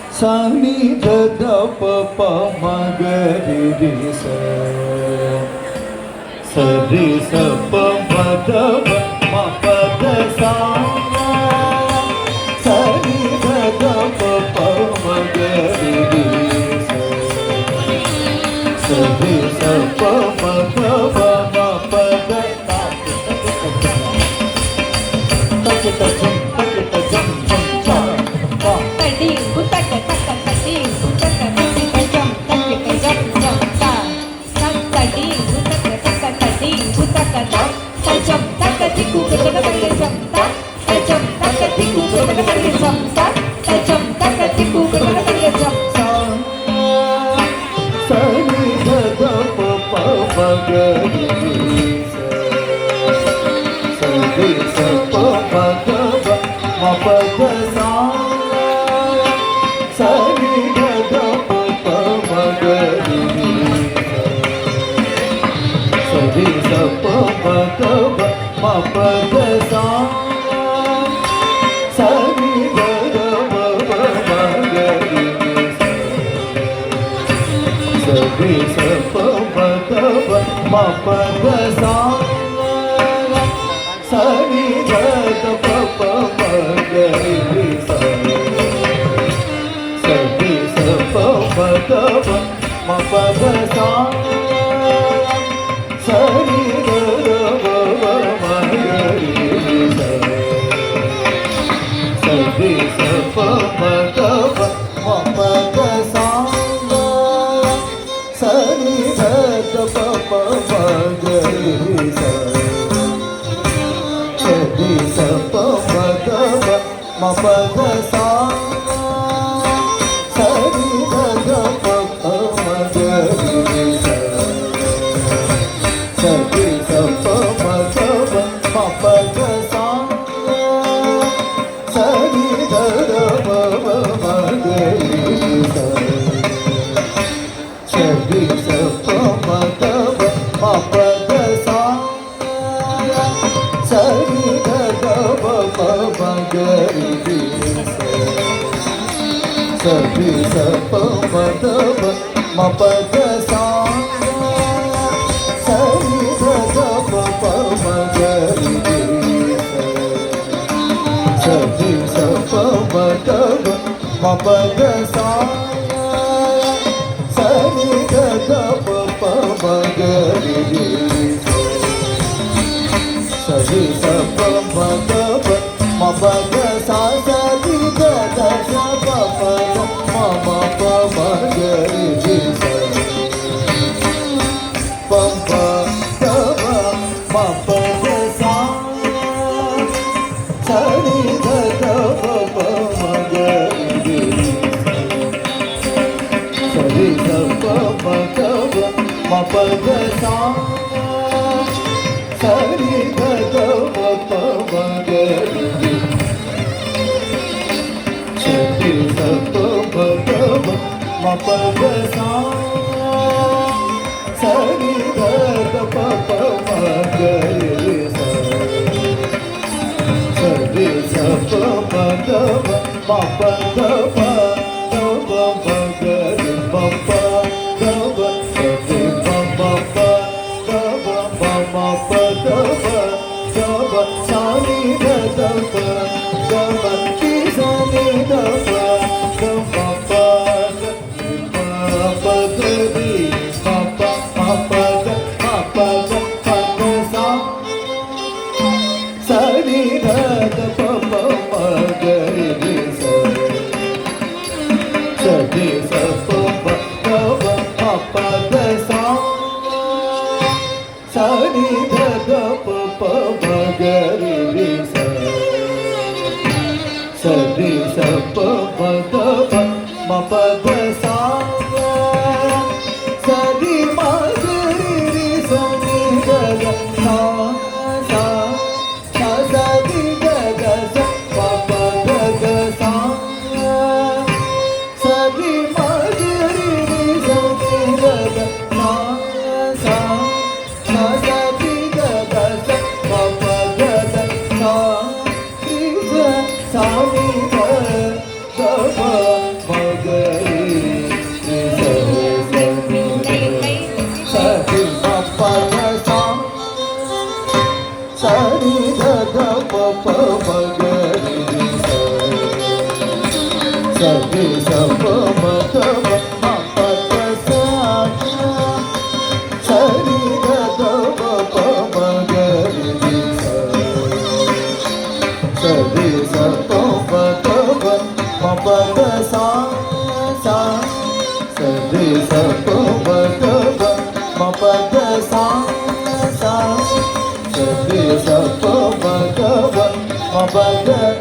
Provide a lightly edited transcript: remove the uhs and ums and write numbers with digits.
sa ni da da pa pa ma ga ri ri sa ri sa pa ma da pa ma pa da sa ni da da pa pa ma ga ri ri sa ri sa pa ma da pa ma pa da ma pa da sa sa ni da da pa pa ma ga ri sa ri sa pa pa da pa ma pa da sa sa ni da da pa pa ma ga ri sa ri sa pa pa da pa ma pa da sa sa ni da da pa pa ma ga ri sa ri sa pa ma da pa ma pa da sa sa ni da da pa pa ma ga ri sa ri sa pa ma da pa ma pa da sa sa ni da da pa pa ma ga ri sa ri sa pa ma da pa ma pa da sa sa ni da da pa pa ma ga ri sa ri sa pa ma da pa ma pa da sa sa ni da da pa pa ma ga ri sa ri sa pa ma da pa ma pa da sa sa ni da da pa pa ma ga ri sa ri sa pa ma da pa ma pa da sa sa ni da da sa pa pa da ma ma pa ma ga ri sa pa pa da pa ma pa da sa sa ni da da pa pa ma ga ri sa ri sa pa ma da pa ma pa da sa sa ni da da pa pa ma ga ri sa ri sa pa ma da pa ma pa da sa sa ni da da pa pa ma ga ri sa ri sa pa ma da pa ma pa da pa da pa ma ga ri pa pa da pa sa ri pa ma pa da pa ma ma pa da pa da pa sa ni da da pa da pa ki sa ni da pa da pa pa da pa pa ga ri pa pa ma pa da ma pa da pa da sa sa ni da da pa pa ma ga ri sa ri sa pa pa da pa ma pa da sa sa ni da da pa pa ma ga ri sa ri sa pa ma da pa ma pa da sa sa ri ma ga ri sa ni da da sa sa sa sa ni da da sa pa pa da da sa sa ri ma ga ri sa ni da da sa sa sa sa ni da da sa pa pa da da sa ri sa sa ni da ಸರಿ ಗ ಪ ಪ ಮ ಗ ರಿ ರಿ ಸ ಸರಿ ಸ ಪ ಮ ಗ ಮ ಮ ಪ ಗ ಸ ಸರಿ ಗ ಗ ಪ ಪ ಮ ಗ ರಿ ರಿ ಸ ಸರಿ ಸ ಪ ಮ ಗ ಮ ಮ ಪ ಗ ಸ ಸ ಸರಿ ಸ ಪ ಮ ಗ ಮ ಮ ಪ ಗ ಸ ಸ ಸರಿ ಸ ಪ ಮ ಗ ಮ ಮ ಪ ಗ